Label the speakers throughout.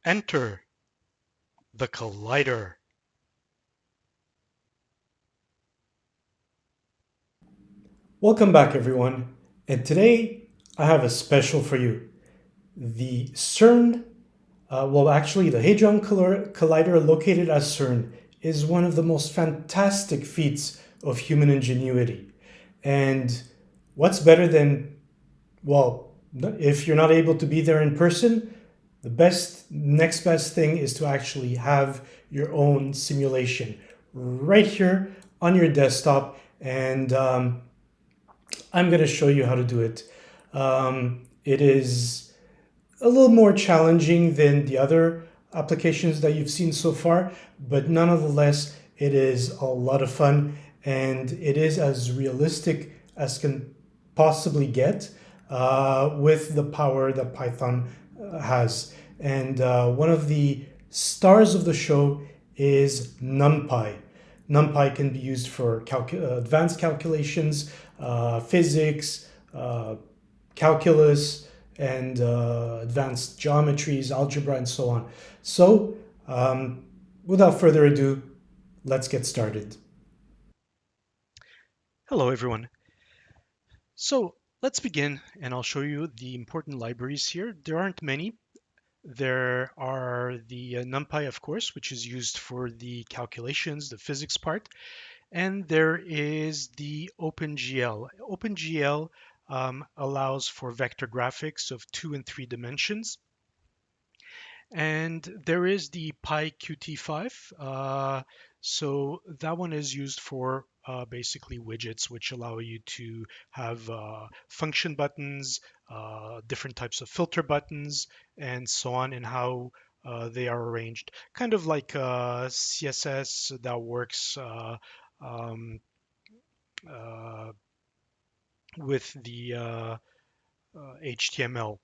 Speaker 1: Enter the collider.
Speaker 2: Welcome back, everyone. And today I have a special for you. The CERN, actually, the Hadron Collider located at CERN is one of the most fantastic feats of human ingenuity. And what's better than, well, if you're not able to be there in person, the next best thing is to actually have your own simulation right here on your desktop. And I'm going to show you how to do it. It is a little more challenging than the other applications that you've seen so far, but nonetheless, it is a lot of fun and it is as realistic as can possibly get with the power that Python has. And one of the stars of the show is numpy. NumPy can be used for advanced calculations, physics, calculus, and advanced geometries, algebra, and so on. So, without further ado, let's get started.
Speaker 1: Hello, everyone. So let's begin, and I'll show you the important libraries here. There aren't many. There are the NumPy, of course, which is used for the calculations, the physics part, and there is the OpenGL. OpenGL allows for vector graphics of 2 and 3 dimensions. And there is the PyQt5. So that one is used for basically widgets, which allow you to have function buttons, different types of filter buttons, and so on, and how they are arranged. Kind of like CSS that works um, uh, with the HTML.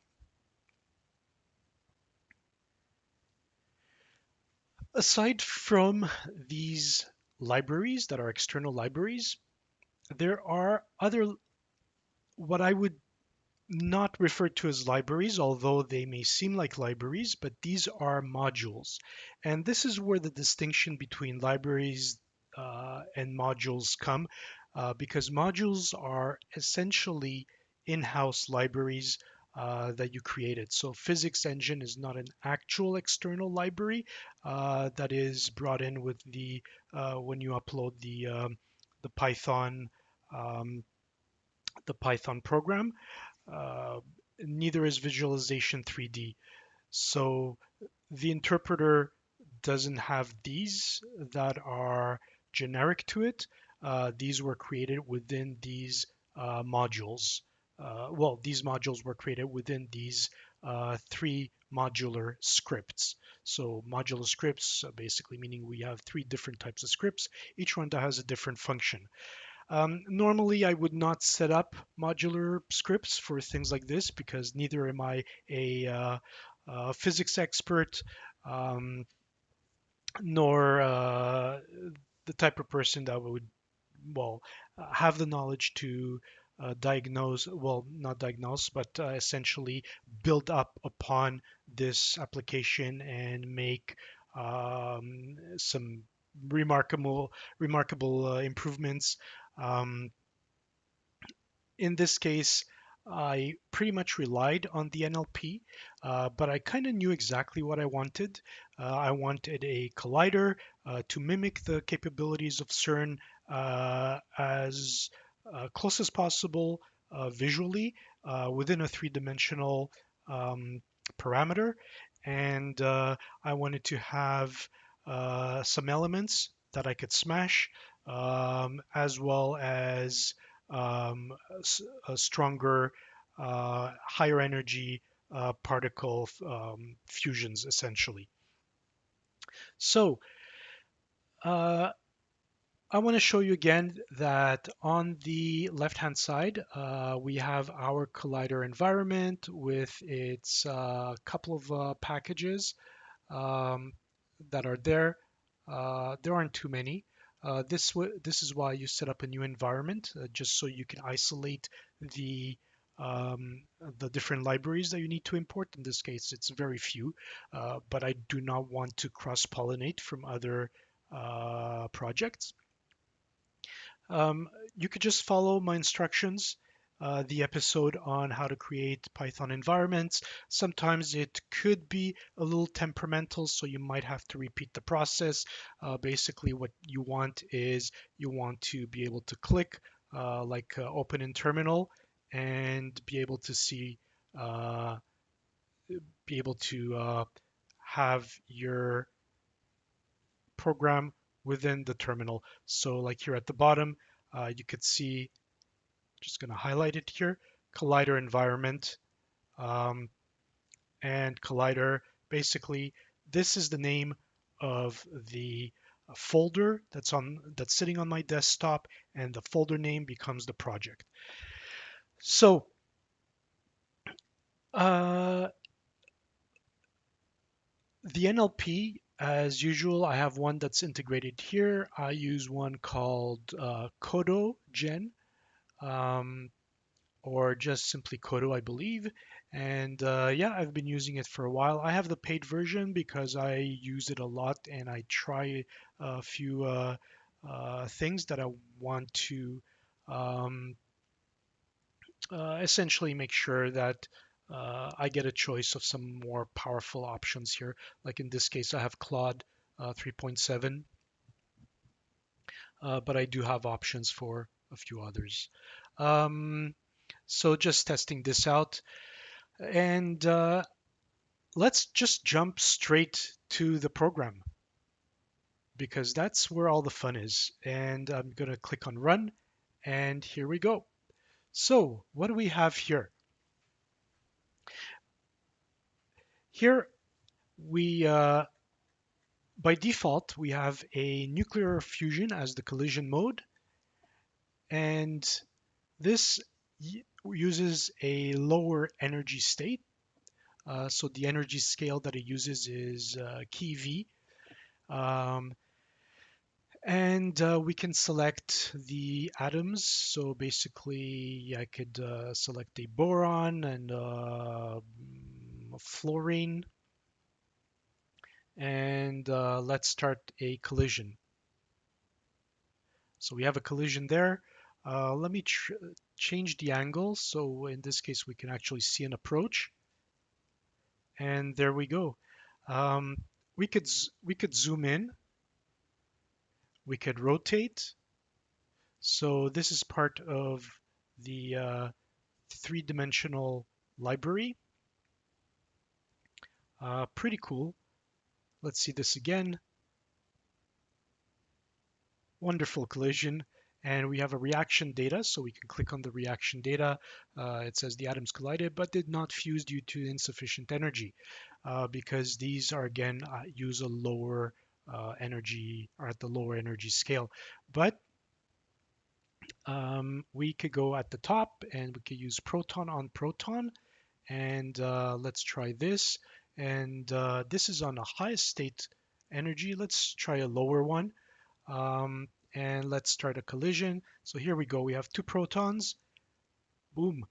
Speaker 1: Aside from these libraries that are external libraries, there are other, what I would not refer to as libraries, although they may seem like libraries, but these are modules. And this is where the distinction between libraries and modules come, because modules are essentially in-house libraries that you created. So Physics Engine is not an actual external library that is brought in with the when you upload the Python um, the Python program. Uh, Neither is Visualization 3D. So the interpreter doesn't have these that are generic to it. These were created within these modules. These modules were created within these three modular scripts. So modular scripts basically meaning we have three different types of scripts, each one that has a different function. Normally, I would not set up modular scripts for things like this because neither am I a physics expert, um, nor the type of person that would, well, have the knowledge to diagnose, well, not diagnose, but essentially build up upon this application and make some remarkable improvements. Um, in this case, I pretty much relied on the NLP, but I kind of knew exactly what I wanted. I wanted a collider to mimic the capabilities of CERN as close as possible visually within a three-dimensional um, parameter. And I wanted to have some elements that I could smash, as well as um, stronger, higher energy particle fusions, essentially. So uh, I want to show you again that on the left-hand side, we have our collider environment with its couple of packages um, that are there. There aren't too many. This is why you set up a new environment, just so you can isolate the um, the different libraries that you need to import. In this case, it's very few, but I do not want to cross-pollinate from other projects. Um, you could just follow my instructions, the episode on how to create Python environments. Sometimes it could be a little temperamental, so you might have to repeat the process. Basically, what you want is you want to be able to click, open in terminal, and uh, be able to have your program within the terminal. So, like here at the bottom, you could see, just going to highlight it here, collider environment, um, and collider. Basically, this is the name of the folder that's sitting on my desktop, and the folder name becomes the project. So uh, the NLP, as usual, I have one that's integrated here. I use one called Kodo Gen. Um, or just simply Kodo, I believe. And yeah, I've been using it for a while. I have the paid version because I use it a lot and I try a few things that I want to um, essentially make sure that I get a choice of some more powerful options here. Like in this case, I have Claude 3.7, but I do have options for a few others. Um, so just testing this out. And let's just jump straight to the program because that's where all the fun is. And I'm going to click on run, and here we go. So what do we have here? Here we, by default, we have a nuclear fusion as the collision mode, and this uses a lower energy state. So the energy scale that it uses is keV. Um, And we can select the atoms. So basically, I could select a boron and a fluorine. And let's start a collision. So we have a collision there. Let me change the angle. So in this case, we can actually see an approach. And there we go. Um, we could zoom in. We could rotate. So this is part of the three-dimensional library. Pretty cool. Let's see this again. Wonderful collision. And we have a reaction data, so we can click on the reaction data. It says the atoms collided but did not fuse due to insufficient energy, because these are, again, use a lower energy, or at the lower energy scale. But we could go at the top and we could use proton on proton. And let's try this. And this is on the highest state energy. Let's try a lower one. And let's start a collision. So here we go. We have two protons. Boom.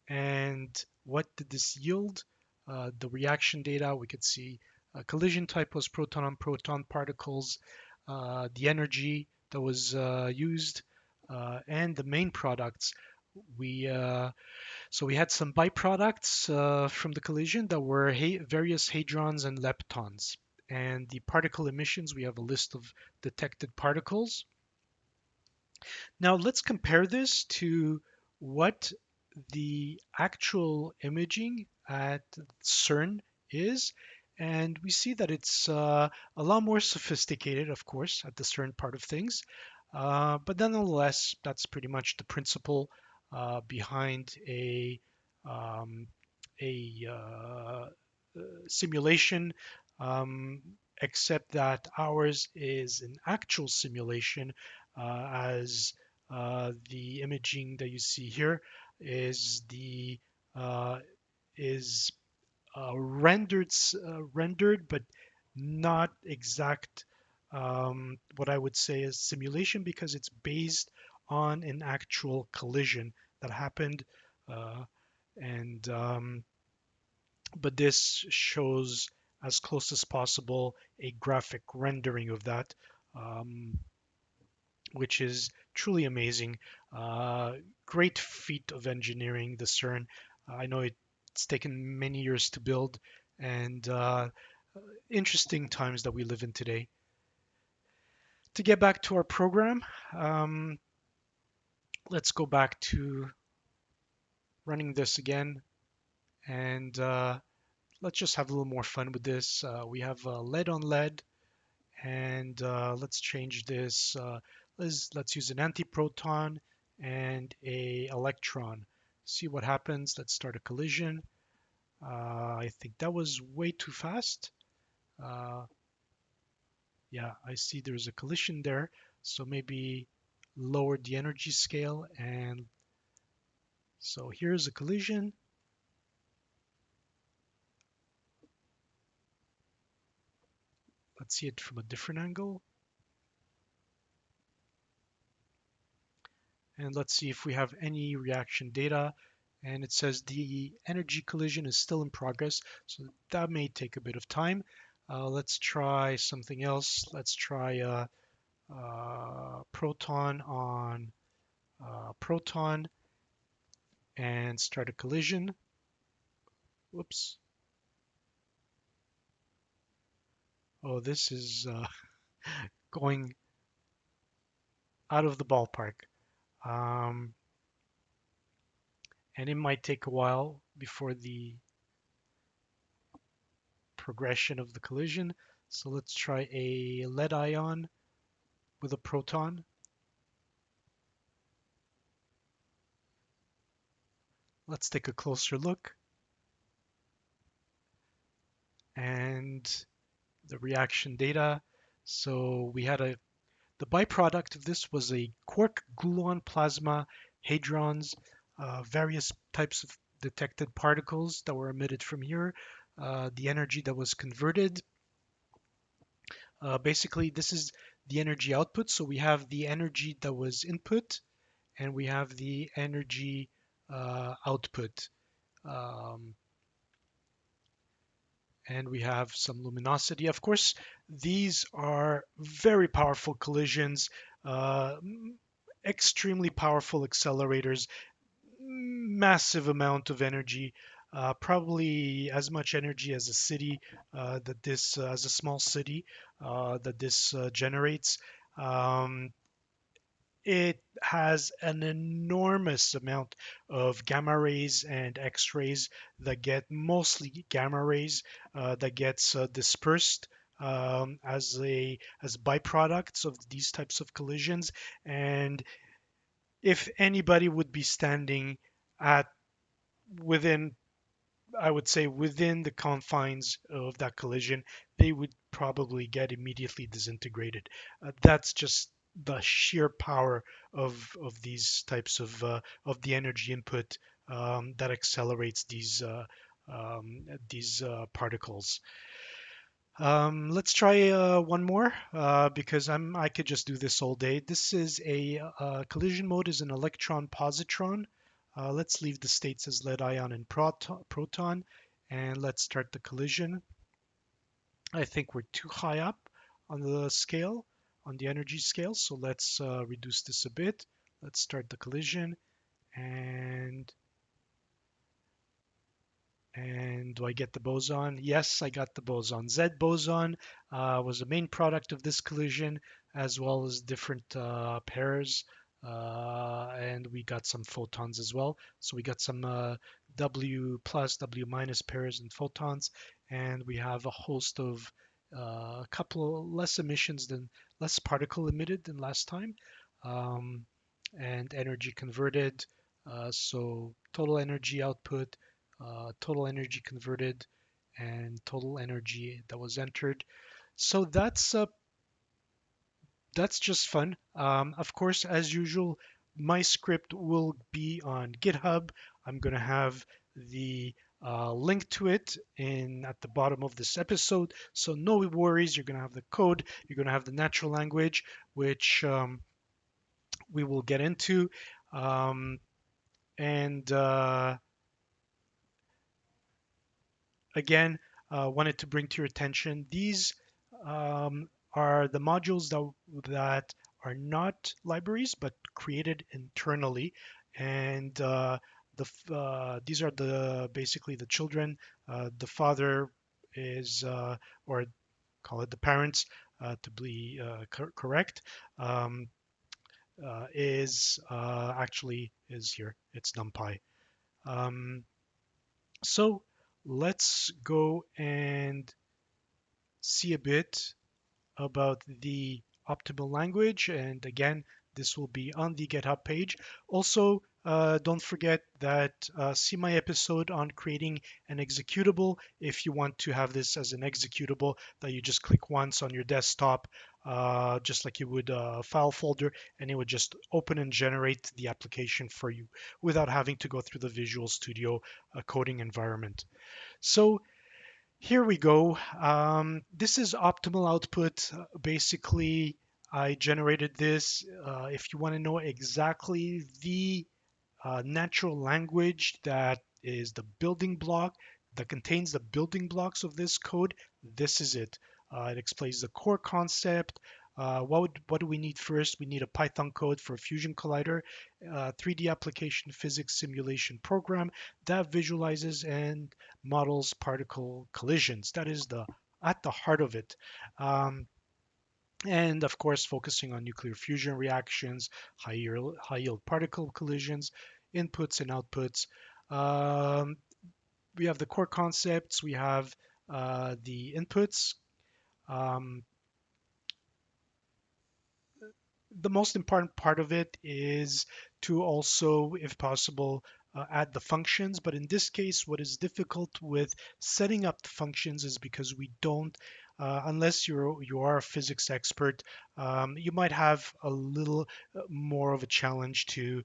Speaker 1: And what did this yield? The reaction data, we could see collision type was proton on proton particles, the energy that was used, and the main products. We So we had some byproducts from the collision that were various hadrons and leptons. And the particle emissions, we have a list of detected particles. Now let's compare this to what the actual imaging at CERN is. And we see that it's a lot more sophisticated, of course, at the CERN part of things. But nonetheless, that's pretty much the principle behind um, a simulation, um, except that ours is an actual simulation, as the imaging that you see here is the uh, is rendered, but not exact. What I would say is simulation because it's based on an actual collision that happened uh, and but this shows as close as possible a graphic rendering of that, um, which is truly amazing. Uh, Great feat of engineering, the CERN. I know it's taken many years to build, and interesting times that we live in today. To get back to our program, um, let's go back to running this again, and let's just have a little more fun with this. We have lead on lead, and let's change this. Let's use an antiproton and a electron. See what happens. Let's start a collision. I think that was way too fast. Uh, yeah, I see there's a collision there. So maybe lower the energy scale. And so here's a collision. Let's see it from a different angle. And let's see if we have any reaction data. And it says the energy collision is still in progress, so that may take a bit of time. Let's try something else. Let's try proton on proton and start a collision. Whoops. Oh, this is going out of the ballpark. Um, and it might take a while before the progression of the collision. So let's try a lead ion with a proton. Let's take a closer look. And the reaction data. So we had the byproduct of this was a quark gluon plasma hadrons, various types of detected particles that were emitted from here. The energy that was converted. Basically, this is the energy output. So we have the energy that was input, and we have the energy output. Um, and we have some luminosity. Of course, these are very powerful collisions, uh, extremely powerful accelerators, massive amount of energy, probably as much energy as a city as a small city that this generates. Um, it has an enormous amount of gamma rays and X rays that get mostly gamma rays that gets dispersed as byproducts of these types of collisions. And if anybody would be standing at within I would say within the confines of that collision, they would probably get immediately disintegrated. That's just the sheer power of these types of the energy input that accelerates these particles. Let's try one more because I could just do this all day. This is a collision mode is an electron positron. Let's leave the states as lead ion and proton, and let's start the collision. I think we're too high up on the scale, on the energy scale, so let's reduce this a bit. Let's start the collision, and And do I get the boson? Yes, I got the boson. Z boson was the main product of this collision, as well as different pairs. And we got some photons as well. So we got some W plus, W minus pairs and photons. And we have a host of a couple less emissions than, less particle emitted than last time. Um, and energy converted. So total energy output, total energy converted, and total energy that was entered. So that's just fun. Of course, as usual, my script will be on GitHub. I'm going to have the link to it in at the bottom of this episode. So no worries. You're going to have the code. You're going to have the natural language, which we will get into. Um, And again, wanted to bring to your attention these are the modules that are not libraries but created internally, and these are the basically the children. The father is or call it the parents to be correct. Um, is actually is here. It's numpy. Um, so let's go and see a bit about the optimal language. And again, this will be on the GitHub page. Also, don't forget that see my episode on creating an executable. If you want to have this as an executable that you just click once on your desktop, just like you would a file folder, and it would just open and generate the application for you without having to go through the Visual Studio coding environment. So here we go. This is optimal output. Basically, I generated this. If you want to know exactly the natural language that is the building block that contains the building blocks of this code, this is it. It explains the core concept. What do we need first? We need a Python code for Fusion Collider, 3D application physics simulation program that visualizes and models particle collisions. That is the at the heart of it. Um, and of course, focusing on nuclear fusion reactions, high yield particle collisions, inputs and outputs. Um, we have the core concepts, we have the inputs. Um, the most important part of it is to also, if possible, add the functions. But in this case, what is difficult with setting up the functions is because we don't, unless you are a physics expert, you might have a little more of a challenge to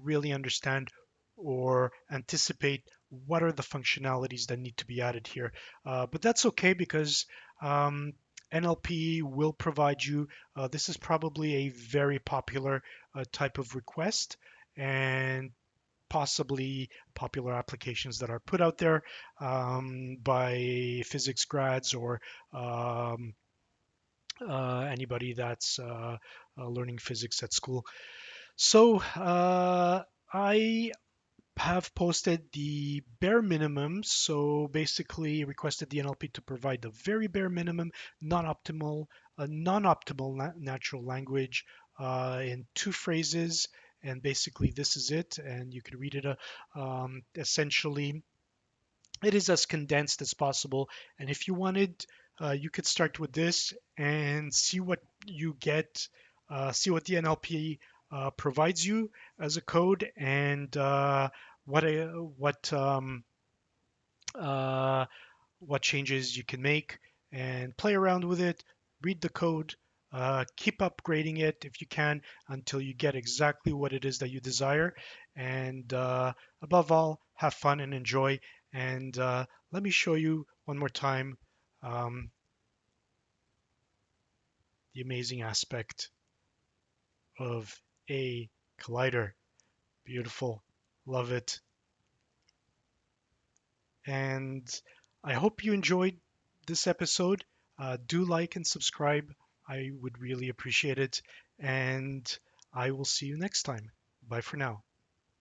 Speaker 1: really understand or anticipate what are the functionalities that need to be added here. But that's okay because um, NLP will provide you this is probably a very popular type of request and possibly popular applications that are put out there by physics grads or um, anybody that's learning physics at school. So I have posted the bare minimum. So basically requested the NLP to provide the very bare minimum, non-optimal, non-optimal natural language in two phrases. And basically this is it. And you could read it essentially it is as condensed as possible. And if you wanted, you could start with this and see what you get, see what the NLP provides you as a code, and what what uh, what changes you can make, and play around with it. Read the code. Keep upgrading it if you can until you get exactly what it is that you desire. And above all, have fun and enjoy. And let me show you one more time um, the amazing aspect of a collider. Beautiful. Love it. And I hope you enjoyed this episode. Do like and subscribe. I would really appreciate it. And I will see you next time. Bye for now.